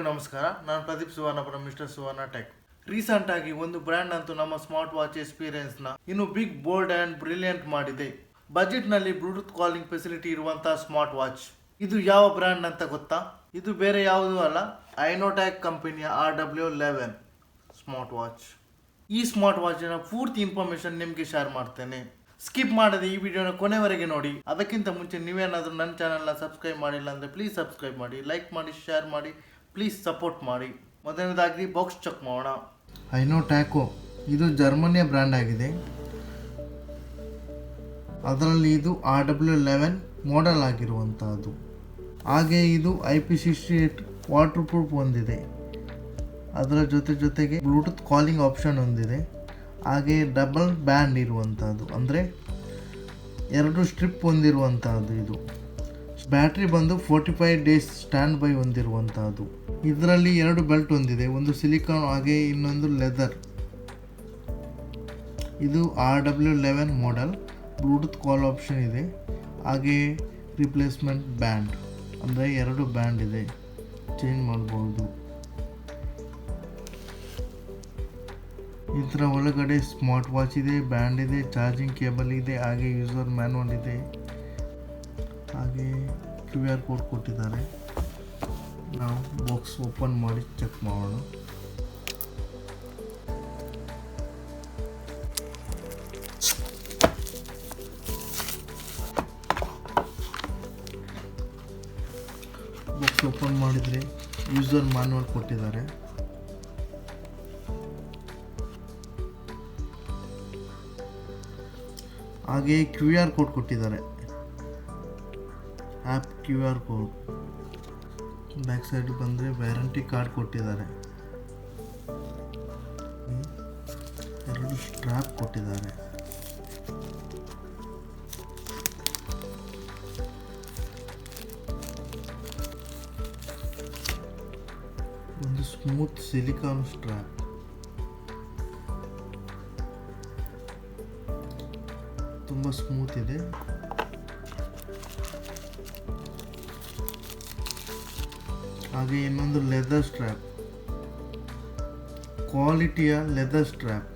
ನಮಸ್ಕಾರ. ನಾನು ಪ್ರದೀಪ್ ಸುವರ್ಣ from mister Suvarna tech. Recent ಆಗಿ ಒಂದು ಬ್ರ್ಯಾಂಡ್ ಅಂತೂ ನಮ್ಮ ಸ್ಮಾರ್ಟ್ ವಾಚ್ ಎಕ್ಸ್ಪೀರಿಯನ್ಸ್ ನ ಇನ್ನು ಬಿಗ್, ಬೋಲ್ಡ್ ಅಂಡ್ ಬ್ರಿಲಿಯಂಟ್ ಮಾಡಿದೆ. ಬಜೆಟ್ ನಲ್ಲಿ ಬ್ಲೂಟೂತ್ ಕಾಲಿಂಗ್ ಫೆಸಿಲಿಟಿ ಇರುವಂತಹ ಸ್ಮಾರ್ಟ್ ವಾಚ್. ಇದು ಯಾವ ಬ್ರ್ಯಾಂಡ್ ಅಂತ ಗೊತ್ತಾ? ಇದು ಬೇರೆ ಯಾವುದೂ ಅಲ್ಲ, ಹೈನೋ ಟೆಕ್ ಕಂಪನಿಯ RW11 ಸ್ಮಾರ್ಟ್ ವಾಚ್. ಈ ಸ್ಮಾರ್ಟ್ ವಾಚಿನ ಪೂರ್ತಿ ಇನ್ಫಾರ್ಮೇಶನ್ ನಿಮಗೆ ಶೇರ್ ಮಾಡ್ತೇನೆ. ಸ್ಕಿಪ್ ಮಾಡದೆ ಈ ವಿಡಿಯೋನ ಕೊನೆವರೆಗೆ ನೋಡಿ. ಅದಕ್ಕಿಂತ ಮುಂಚೆ ನೀವೇನಾದರೂ ನನ್ನ ಚಾನಲ್ನ ಸಬ್ಸ್ಕ್ರೈಬ್ ಮಾಡಿಲ್ಲ ಅಂದರೆ ಪ್ಲೀಸ್ ಸಬ್ಸ್ಕ್ರೈಬ್ ಮಾಡಿ, ಲೈಕ್ ಮಾಡಿ, ಶೇರ್ ಮಾಡಿ, ಪ್ಲೀಸ್ ಸಪೋರ್ಟ್ ಮಾಡಿ. ಮೊದಲನೇದಾಗಿ ಬಾಕ್ಸ್ ಚೆಕ್ ಮಾಡೋಣ. ಹೈನೋ ಟ್ಯಾಕೋ ಇದು ಜರ್ಮನಿಯ ಬ್ರ್ಯಾಂಡ್ ಆಗಿದೆ. ಅದರಲ್ಲಿ ಇದು RW11 ಮಾಡೆಲ್ ಆಗಿರುವಂತಹದ್ದು. ಹಾಗೆ ಇದು IP68 ವಾಟರ್ ಪ್ರೂಫ್ ಹೊಂದಿದೆ. ಅದರ ಜೊತೆಗೆ ಬ್ಲೂಟೂತ್ ಕಾಲಿಂಗ್ ಆಪ್ಷನ್ ಹೊಂದಿದೆ. ಹಾಗೆ ಡಬಲ್ ಬ್ಯಾಂಡ್ ಇರುವಂತಹದ್ದು, ಅಂದರೆ 2 ಸ್ಟ್ರಿಪ್ ಹೊಂದಿರುವಂತಹದ್ದು. ಇದು ಬ್ಯಾಟ್ರಿ ಬಂದು 45 ಡೇಸ್ ಸ್ಟ್ಯಾಂಡ್ ಬೈ ಹೊಂದಿರುವಂತಹದ್ದು. ಇದರಲ್ಲಿ 2 ಬೆಲ್ಟ್ ಹೊಂದಿದೆ, ಒಂದು ಸಿಲಿಕಾನ್ ಹಾಗೆ ಇನ್ನೊಂದು ಲೆದರ್. ಇದು RW11 ಮಾಡೆಲ್. ಬ್ಲೂಟೂತ್ ಕಾಲ್ ಆಪ್ಷನ್ ಇದೆ. ಹಾಗೆ ರಿಪ್ಲೇಸ್ಮೆಂಟ್ ಬ್ಯಾಂಡ್, ಅಂದರೆ 2 ಬ್ಯಾಂಡ್ ಇದೆ, ಚೇಂಜ್ ಮಾಡ್ಬೋದು. ಇದರ ಒಳಗಡೆ ಸ್ಮಾರ್ಟ್ ವಾಚ್ ಇದೆ, ಬ್ಯಾಂಡ್ ಇದೆ, ಚಾರ್ಜಿಂಗ್ ಕೇಬಲ್ ಇದೆ, ಹಾಗೆ ಯೂಸರ್ ಮ್ಯಾನ್ಯಲ್ ಇದೆ, ಹಾಗೆ QR ಕೋಡ್ ಕೊಟ್ಟಿದ್ದಾರೆ. ನಾವು ಬಾಕ್ಸ್ ಓಪನ್ ಮಾಡಿ ಚೆಕ್ ಮಾಡೋಣ. ಬಾಕ್ಸ್ ಓಪನ್ ಮಾಡಿದರೆ ಯೂಸರ್ ಮ್ಯಾನ್ಯಲ್ ಕೊಟ್ಟಿದ್ದಾರೆ. ಹಾಗೆ QR ಕೋಡ್ ಕೊಟ್ಟಿದ್ದಾರೆ, app QR code. Back side ಬಂದರೆ ವ್ಯಾರಂಟಿ ಕಾರ್ಡ್ ಕೊಟ್ಟಿದ್ದಾರೆ. 2 ಸ್ಟ್ರ್ಯಾಪ್ ಕೊಟ್ಟಿದ್ದಾರೆ. ಒಂದು ಸ್ಮೂತ್ ಸಿಲಿಕಾನ್ ಸ್ಟ್ರ್ಯಾಪ್. ತುಂಬ ಸ್ಮೂತ್ ಇದೆ. ಹಾಗೆ ಇನ್ನೊಂದು ಲೆದರ್ ಸ್ಟ್ರ್ಯಾಪ್, ಕ್ವಾಲಿಟಿಯ ಲೆದರ್ ಸ್ಟ್ರ್ಯಾಪ್.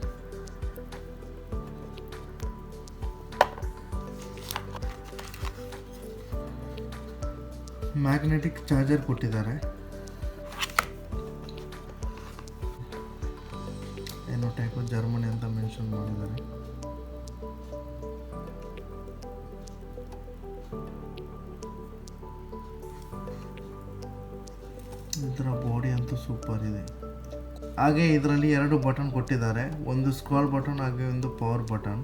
ಮ್ಯಾಗ್ನೆಟಿಕ್ ಚಾರ್ಜರ್ ಕೊಟ್ಟಿದ್ದಾರೆ. ಹೈನೋ ಟೆಕೋ ಜರ್ಮನಿ ಅಂತ ಮೆನ್ಷನ್ ಮಾಡಿದ್ದಾರೆ. ಇದರ ಬಾಡಿ ಅಂತೂ ಸೂಪರ್ ಇದೆ. ಹಾಗೆ ಇದರಲ್ಲಿ 2 ಬಟನ್ ಕೊಟ್ಟಿದ್ದಾರೆ, ಒಂದು ಸ್ಕ್ರಾಲ್ ಬಟನ್ ಹಾಗೆ ಒಂದು ಪವರ್ ಬಟನ್.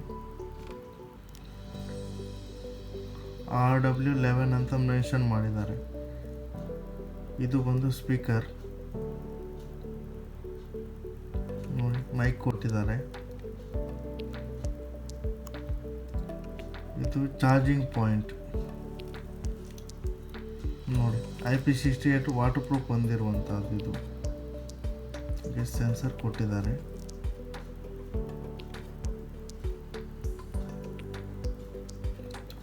RW11 ಅಂತ ಮೆನ್ಷನ್ ಮಾಡಿದ್ದಾರೆ. ಇದು ಬಂದು ಸ್ಪೀಕರ್ ನೋಡಿ, ಮೈಕ್ ಕೊಟ್ಟಿದ್ದಾರೆ. ಇದು ಚಾರ್ಜಿಂಗ್ ಪಾಯಿಂಟ್ ನೋಡಿ, IP68 ವಾಟರ್ ಪ್ರೂಫ್ ಹೊಂದಿರುವಂಥದ್ದು. ಇದು ಸೆನ್ಸರ್ ಕೊಟ್ಟಿದ್ದಾರೆ.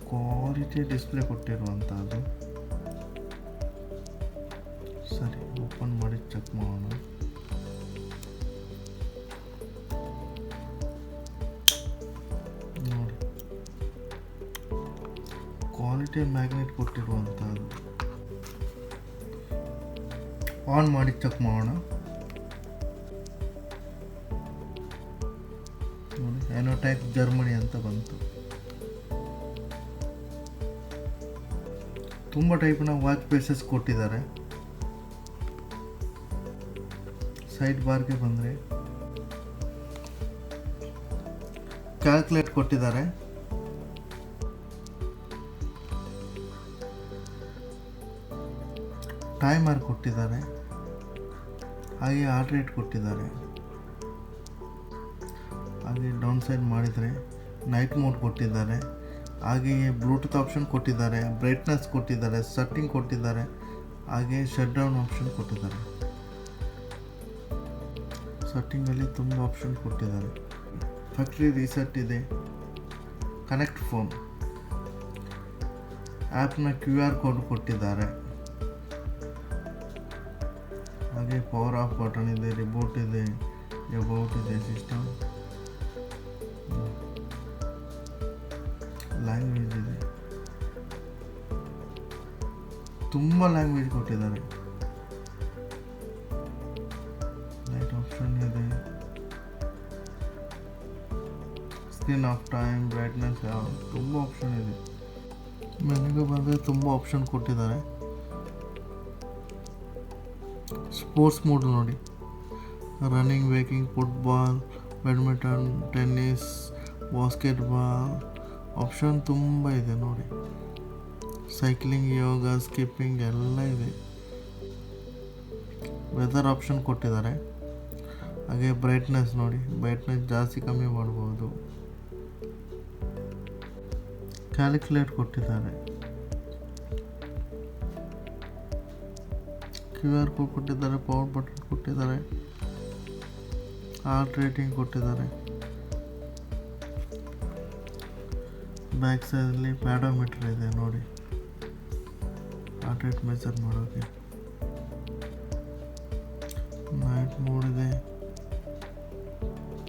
ಕ್ವಾಲಿಟಿ ಡಿಸ್ಪ್ಲೇ ಕೊಟ್ಟಿರುವಂಥದ್ದು. ಸರಿ, ಓಪನ್ ಮಾಡಿ ಚೆಕ್ ಮಾಡೋಣ. ನೋಡಿ, ಕ್ವಾಲಿಟಿ ಮ್ಯಾಗ್ನೆಟ್ ಕೊಟ್ಟಿರುವಂಥದ್ದು. ಆನ್ ಮಾಡಿ ಚೆಕ್ ಮಾಡೋಣ. ನೋಡಿ, ಹೈನೋ ಟೆಕ್ ಜರ್ಮನಿ ಅಂತ ಬಂತು. ತುಂಬ ಟೈಪ್ನ ವಾಚ್ ಪೀಸಸ್ ಕೊಟ್ಟಿದ್ದಾರೆ. ಸೈಡ್ ಬಾರ್ಗೆ ಬಂದರೆ ಕ್ಯಾಲ್ಕುಲೇಟ್ ಕೊಟ್ಟಿದ್ದಾರೆ. ಟೈಮರ್ ಕೊಟ್ಟಿದ್ದಾರೆ. ಹಾಗೆ ಹಾರ್ಟ್ ರೇಟ್ ಕೊಟ್ಟಿದ್ದಾರೆ. ಹಾಗೆ ಡೌನ್ ಸೈಡ್ ಮಾಡಿದರೆ ನೈಟ್ ಮೋಡ್ ಕೊಟ್ಟಿದ್ದಾರೆ. ಹಾಗೆಯೇ ಬ್ಲೂಟೂತ್ ಆಪ್ಷನ್ ಕೊಟ್ಟಿದ್ದಾರೆ, ಬ್ರೈಟ್ನೆಸ್ ಕೊಟ್ಟಿದ್ದಾರೆ, ಸೆಟ್ಟಿಂಗ್ ಕೊಟ್ಟಿದ್ದಾರೆ, ಹಾಗೆ ಶಟ್ ಡೌನ್ ಆಪ್ಷನ್ ಕೊಟ್ಟಿದ್ದಾರೆ. ಸೆಟ್ಟಿಂಗಲ್ಲಿ ತುಂಬ ಆಪ್ಷನ್ ಕೊಟ್ಟಿದ್ದಾರೆ. ಫ್ಯಾಕ್ಟ್ರಿ ರೀಸೆಟ್ ಇದೆ, ಕನೆಕ್ಟ್ ಫೋನ್, ಆ್ಯಪ್ನ QR ಕೋಡ್ ಕೊಟ್ಟಿದ್ದಾರೆ. ಹಾಗೆ ಪವರ್ ಆಫ್ ಬಟನ್ ಇದೆ, ರಿಮೋಟ್ ಇದೆ, ಅಬೌಟ್ ಇದೆ, ಸಿಸ್ಟಮ್, ಲ್ಯಾಂಗ್ವೇಜ್ ಇದೆ, ತುಂಬ ಲ್ಯಾಂಗ್ವೇಜ್ ಕೊಟ್ಟಿದ್ದಾರೆ. ಲೈಟ್ ಆಪ್ಷನ್ ಇದೆ, ಸ್ಕ್ರೀನ್ ಆಫ್ ಟೈಮ್, ಬ್ರೈಟ್ನೆಸ್, ತುಂಬ ಆಪ್ಷನ್ ಇದೆ. ಮೆನುಗೆ ಬಂದರೆ ತುಂಬ ಆಪ್ಷನ್ ಕೊಟ್ಟಿದ್ದಾರೆ. ಸ್ಪೋರ್ಟ್ಸ್ ಮೋಡ್ ನೋಡಿ, running, baking, football, badminton, tennis, basketball, option ತುಂಬ ಇದೆ ನೋಡಿ. ಸೈಕ್ಲಿಂಗ್, ಯೋಗ, ಸ್ಕಿಪ್ಪಿಂಗ್ ಎಲ್ಲ ಇದೆ. ವೆದರ್ ಆಪ್ಷನ್ ಕೊಟ್ಟಿದ್ದಾರೆ. ಹಾಗೆ ಬ್ರೈಟ್ನೆಸ್ ನೋಡಿ, ಬ್ರೈಟ್ನೆಸ್ ಜಾಸ್ತಿ ಕಮ್ಮಿ ಮಾಡ್ಬೋದು. ಕ್ಯಾಲ್ಕುಲೇಟ್ ಕೊಟ್ಟಿದ್ದಾರೆ. QR ಕೋಡ್ ಕೊಟ್ಟಿದ್ದಾರೆ, ಪವರ್ ಬಟನ್ ಕೊಟ್ಟಿದ್ದಾರೆ, ಹಾರ್ಟ್ ರೇಟಿಂಗ್ ಕೊಟ್ಟಿದ್ದಾರೆ. ಬ್ಯಾಕ್ ಸೈಡಲ್ಲಿ ಪ್ಯಾಡೋಮೀಟರ್ ಇದೆ ನೋಡಿ, ಹಾರ್ಟ್ ರೇಟ್ ಮೆಜರ್ ಮಾಡೋಕ್ಕೆ. ನೈಟ್ ಮೋಡ್ ಇದೆ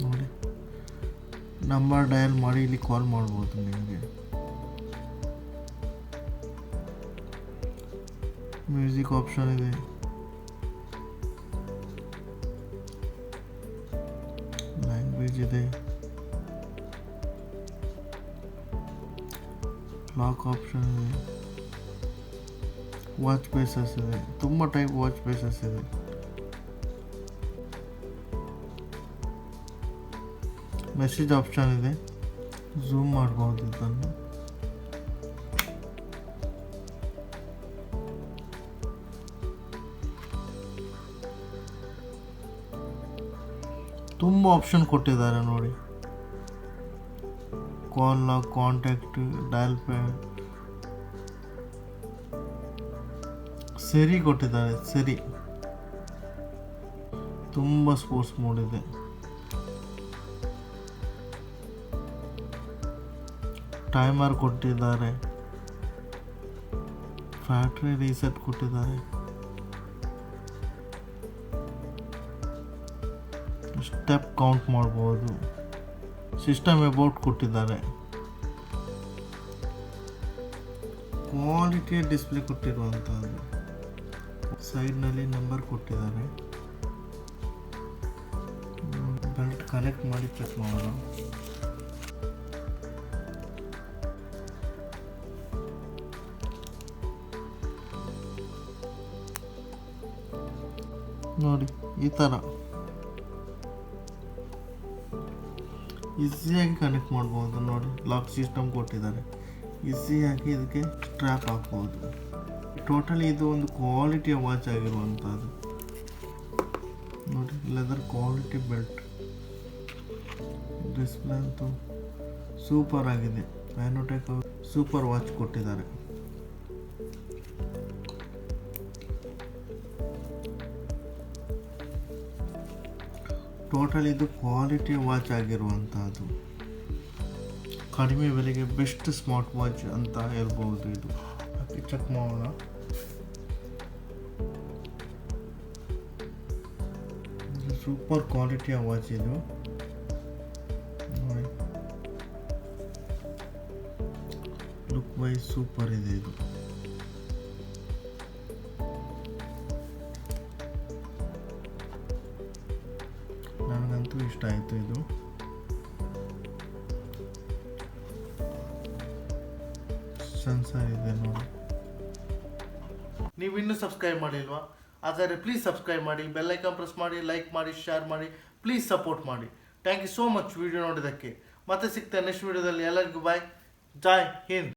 ನೋಡಿ, ನಂಬರ್ ಡಯಲ್ ಮಾಡಿ ಇಲ್ಲಿ ಕಾಲ್ ಮಾಡ್ಬೋದು ನಿಮಗೆ. ಮ್ಯೂಸಿಕ್ ಆಪ್ಷನ್ ಇದೆ, ಲ್ಯಾಂಗ್ವೇಜ್ ಇದೆ, ಕ್ಲಾಕ್ ಆಪ್ಷನ್ ಇದೆ, ವಾಚ್ ಫೇಸಸ್ ಇದೆ, ತುಂಬ ಟೈಪ್ ವಾಚ್ ಫೇಸಸ್ ಇದೆ. ಮೆಸೇಜ್ ಆಪ್ಷನ್ ಇದೆ, ಝೂಮ್ ಮಾಡ್ಬೋದು ಇದನ್ನು. ತುಂಬ ಆಪ್ಷನ್ ಕೊಟ್ಟಿದ್ದಾರೆ ನೋಡಿ. ಕಾಲ್ ಲಾಗ್, ಕಾಂಟ್ಯಾಕ್ಟ್, ಡಯಲ್ ಪ್ಯಾಡ್, ಸಿರಿ ಕೊಟ್ಟಿದ್ದಾರೆ, ಸಿರಿ. ತುಂಬ ಸ್ಪೋರ್ಟ್ಸ್ ಮೋಡ್ ಇದೆ. ಟೈಮರ್ ಕೊಟ್ಟಿದ್ದಾರೆ, ಫ್ಯಾಕ್ಟ್ರಿ ರೀಸೆಟ್ ಕೊಟ್ಟಿದ್ದಾರೆ, ಸ್ಟೆಪ್ ಕೌಂಟ್ ಮಾಡ್ಬೋದು, ಸಿಸ್ಟಮ್ ಅಬೌಟ್ ಕೊಟ್ಟಿದ್ದಾರೆ, ಕ್ವಾಲಿಟಿಯ ಡಿಸ್ಪ್ಲೇ ಕೊಟ್ಟಿರುವಂಥದ್ದು, ಸೈಡ್ನಲ್ಲಿ ನಂಬರ್ ಕೊಟ್ಟಿದ್ದಾರೆ. ಬೆಲ್ಟ್ ಕನೆಕ್ಟ್ ಮಾಡಿ ಚೆಕ್ ಮಾಡೋಣ. ನೋಡಿ ಈ ಥರ ಈಸಿಯಾಗಿ ಕನೆಕ್ಟ್ ಮಾಡ್ಬೋದು ನೋಡಿ. ಲಾಕ್ ಸಿಸ್ಟಮ್ ಕೊಟ್ಟಿದ್ದಾರೆ, ಈಸಿಯಾಗಿ ಇದಕ್ಕೆ ಸ್ಟ್ರ್ಯಾಪ್ ಹಾಕ್ಬೋದು. ಟೋಟಲಿ ಇದು ಒಂದು ಕ್ವಾಲಿಟಿಯ ವಾಚ್ ಆಗಿರುವಂಥದ್ದು ನೋಡಿ. ಲೆದರ್ ಕ್ವಾಲಿಟಿ ಬೆಲ್ಟ್, ಡಿಸ್ಪ್ಲೇ ಅಂತೂ ಸೂಪರ್ ಆಗಿದೆ. ಹೈನೋ ಟೆಕೋ ಸೂಪರ್ ವಾಚ್ ಕೊಟ್ಟಿದ್ದಾರೆ. ಟೋಟಲ್ ಇದು ಕ್ವಾಲಿಟಿ ವಾಚ್ ಆಗಿರುವಂಥದ್ದು, ಕಡಿಮೆ ಬೆಲೆಗೆ ಬೆಸ್ಟ್ ಸ್ಮಾರ್ಟ್ ವಾಚ್ ಅಂತ ಹೇಳ್ಬೋದು. ಇದು ಹಾಕಿ ಚೆಕ್ ಮಾಡೋಣ. ಸೂಪರ್ ಕ್ವಾಲಿಟಿಯ ವಾಚ್ ಇದು ನೋಡಿ. ಲುಕ್ ವೈಸ್ ಸೂಪರ್ ಇದೆ ಇದು. ನನಗಂತೂ ಇಷ್ಟ ಆಯಿತು ಇದು. ಸೆನ್ಸರ್ ಇದೆ ನೋಡಿ. ನೀವು ಇನ್ನೂ ಸಬ್ಸ್ಕ್ರೈಬ್ ಮಾಡಿಲ್ವಾ? ಹಾಗಾದರೆ ಪ್ಲೀಸ್ ಸಬ್ಸ್ಕ್ರೈಬ್ ಮಾಡಿ, ಬೆಲ್ ಐಕಾನ್ ಪ್ರೆಸ್ ಮಾಡಿ, ಲೈಕ್ ಮಾಡಿ, ಶೇರ್ ಮಾಡಿ, ಪ್ಲೀಸ್ ಸಪೋರ್ಟ್ ಮಾಡಿ. Thank you so much video ನೋಡಿದ್ದಕ್ಕೆ. ಮತ್ತೆ ಸಿಗ್ತೇನೆ ನೆಕ್ಸ್ಟ್ ವಿಡಿಯೋದಲ್ಲಿ. ಎಲ್ಲರಿಗೂ ಬಾಯ್, ಜೈ ಹಿಂದ್.